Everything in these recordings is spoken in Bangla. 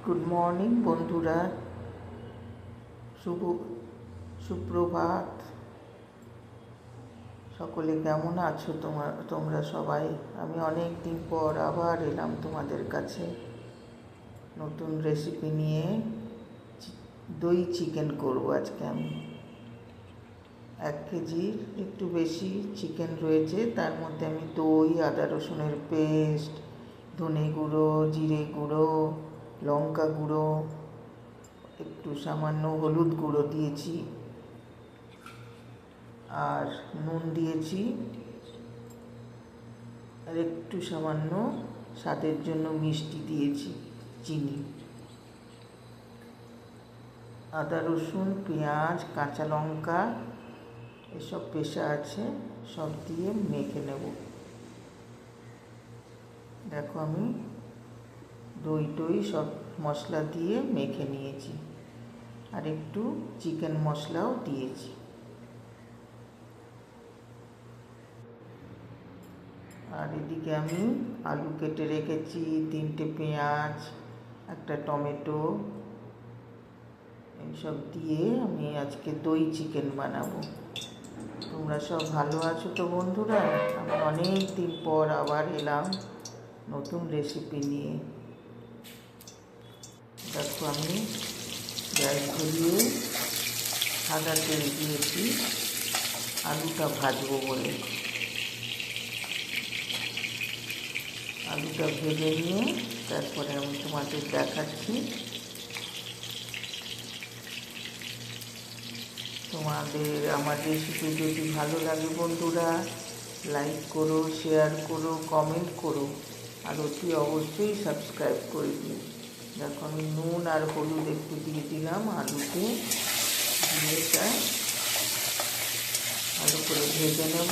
গুড মর্নিং বন্ধুরা, সুপ্রভাত। সকলে কেমন আছো তোমরা সবাই? আমি অনেক দিন পর আবার এলাম তোমাদের কাছে নতুন রেসিপি নিয়ে। দই চিকেন করব আজকে আমি। 1 কেজির একটু বেশি চিকেন রয়েছে, তার মধ্যে আমি দই, আদা রসুনের পেস্ট, ধনে গুঁড়ো, জিরে গুঁড়ো, লঙ্কা গুঁড়ো, একটু সামান্য হলুদ গুঁড়ো দিয়েছি, আর নুন দিয়েছি, আর একটু সামান্য স্বাদের জন্য মিষ্টি দিয়েছি, চিনি। আদা রসুন, পেঁয়াজ, কাঁচা লঙ্কা এসব পেশা আছে, সব দিয়ে মেখে নেব। দেখো আমি দই সব মশলা দিয়ে মেখে নিয়েছি, আর একটু চিকেন মশলাও দিয়েছি। আর এদিকে আমি আলু কেটে রেখেছি, 3টে পেঁয়াজ, একটা টমেটো, এইসব দিয়ে আমি আজকে দই চিকেন বানাবো। তোমরা সব ভালো আছো তো বন্ধুরা? আমি অনেক দিন পর আবার এলাম নতুন রেসিপি নিয়ে। দেখো আমি গ্যাস ধরিয়ে সাদা তেল দিয়েছি আলুটা ভাজবো বলে। আলুটা ভেজে নিয়ে তারপরে আমি তোমাদের দেখাচ্ছি। তোমাদের আমার রেসিপি যদি ভালো লাগে বন্ধুরা, লাইক করো, শেয়ার করো, কমেন্ট করো, আর অতি অবশ্যই সাবস্ক্রাইব করে দিও। দেখো আমি নুন আর হলুদ একটু দিয়ে দিলাম আলুতে, দিয়ে এটা ভালো করে ভেজে নেব।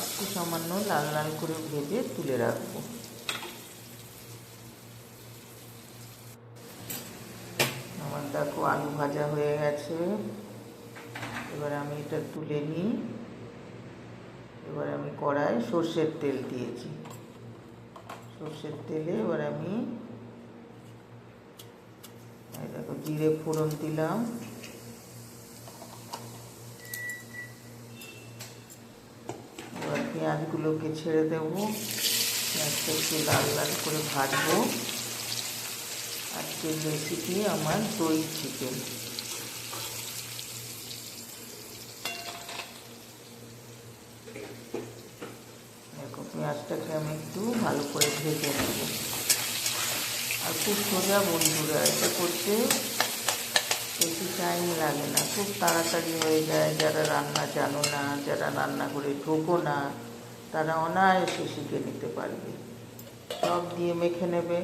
একটু সামান্য লাল লাল করে ভেজে তুলে রাখবো। আমার দেখো আলু ভাজা হয়ে গেছে। এবার আমি এটা তুলে নিই। এবার আমি কড়াই সর্ষের তেল দিয়েছি। সর্ষের তেলে এবার আমি দেখো জিরে ফোড়ন দিলাম, এবার পেঁয়াজগুলোকে ছেড়ে দেবো। পেঁয়াজটা একটু লাল লাল করে ভাজবো। আজকের রেসিপি আমার দই চিকেন। দেখো পেঁয়াজটাকে আমি একটু ভালো করে ভেজে নেব। আর খুব সোজা বন্ধুরা, এটা করতে বেশি টাইম লাগে না, খুব তাড়াতাড়ি হয়ে যায়। যারা রান্না জানো না, যারা রান্না করে ঢোকো না, তারা অনায়াসে শিখে নিতে পারবে। সব দিয়ে মেখে নেবে।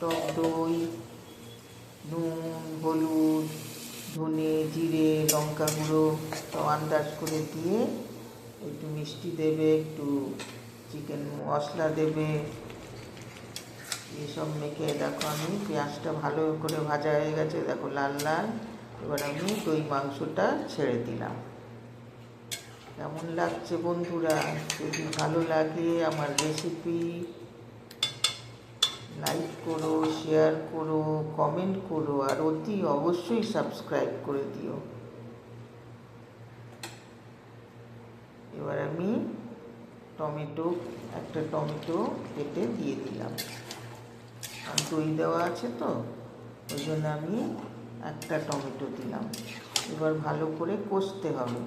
টক দই, নুন, হলুদ, ধনে, জিরে, লঙ্কা গুঁড়ো সব আন্দাজ করে দিয়ে একটু মিষ্টি দেবে, একটু চিকেন মশলা দেবে, এসব মেখে দেখো আমি পেঁয়াজটা ভালো করে ভাজা হয়ে গেছে, দেখো লাল লাল। এবার আমি দই মাংসটা ছেড়ে দিলাম। কেমন লাগছে বন্ধুরা? যদি ভালো লাগে আমার রেসিপি, লাইক করো, শেয়ার করো, কমেন্ট করো, আর অতি অবশ্যই সাবস্ক্রাইব করে দিও। এবার আমি একটা টমেটো কেটে দিয়ে দিলাম। আর দই দেওয়া আছে তো, ওই জন্য আমি একটা টমেটো দিলাম। এবার ভালো করে কষতে হবে।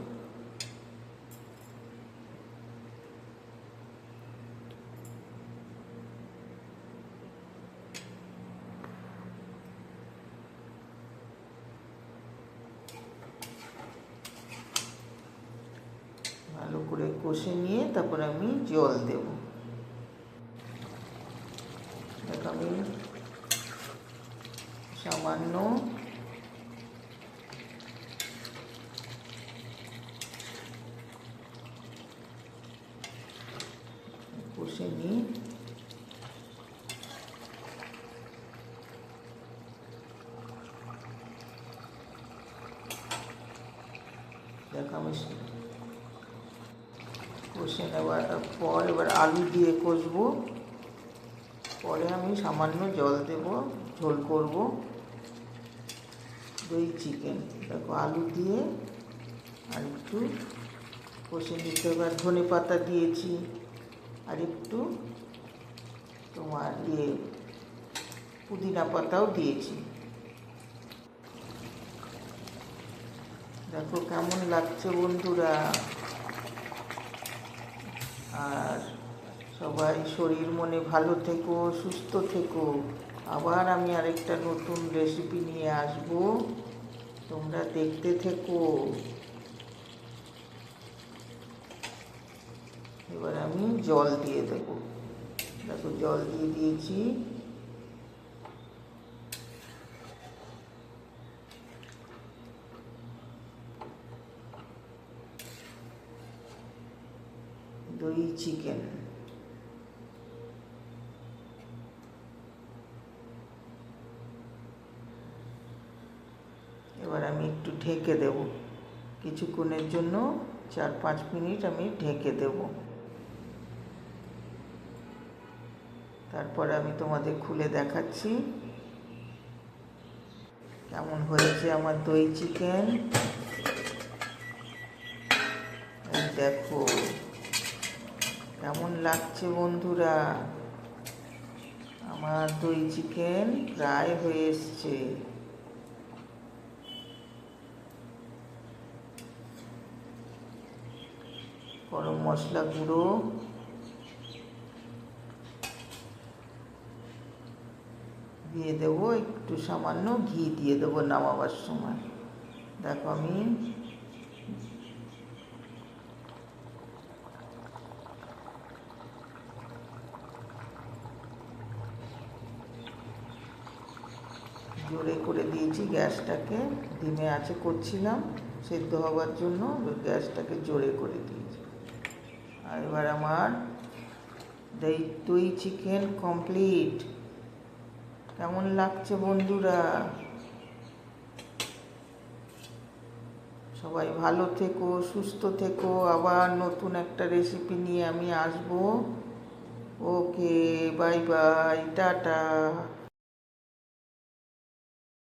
ভালো করে কষে নিয়ে তারপর আমি জল দেব। দেখ আমি সামান্য কষে নিই। দেখ আমি কষে নেওয়ার পর এবার আলু দিয়ে কষবো। তারপরে আমি সামান্য জল দেব, ঝোল করব। দই চিকেন দেখো আলু দিয়ে আর একটু কষে নিতে হবে। আর ধনে পাতা দিয়েছি, আর একটু তোমার পুদিনা পাতাও দিয়েছি। দেখো কেমন লাগছে বন্ধুরা। আর সবাই শরীর মনে ভালো থেকো, সুস্থ থেকো। আবার আমি আরেকটা নতুন রেসিপি নিয়ে আসবো, তোমরা দেখতে থেকো। এবার আমি জল দিয়ে দেব। দেখো জল দিয়ে দিয়েছি। দই চিকেন এবার আমি একটু ঢেকে দেব কিছুক্ষণের জন্য, 4-5 মিনিট আমি ঢেকে দেব। তারপরে আমি তোমাদের খুলে দেখাচ্ছি কেমন হয়েছে আমার দই চিকেন। এই দেখো কেমন লাগছে বন্ধুরা। আমার দই চিকেন প্রায় হয়ে এসছে। গরম মশলা গুঁড়ো দিয়ে দেবো, একটু সামান্য ঘি দিয়ে দেবো নামাবার সময়। দেখো আমি জোরে করে দিয়েছি গ্যাসটাকে, ধিমে আঁচে করছিলাম সেদ্ধ হওয়ার জন্য, গ্যাসটাকে জোরে করে দিয়েছি। আর এবার আমার দই চিকেন কমপ্লিট। কেমন লাগছে বন্ধুরা? সবাই ভালো থেকো, সুস্থ থেকো। আবার নতুন একটা রেসিপি নিয়ে আমি আসবো। ওকে, বাই বাই, টাটা।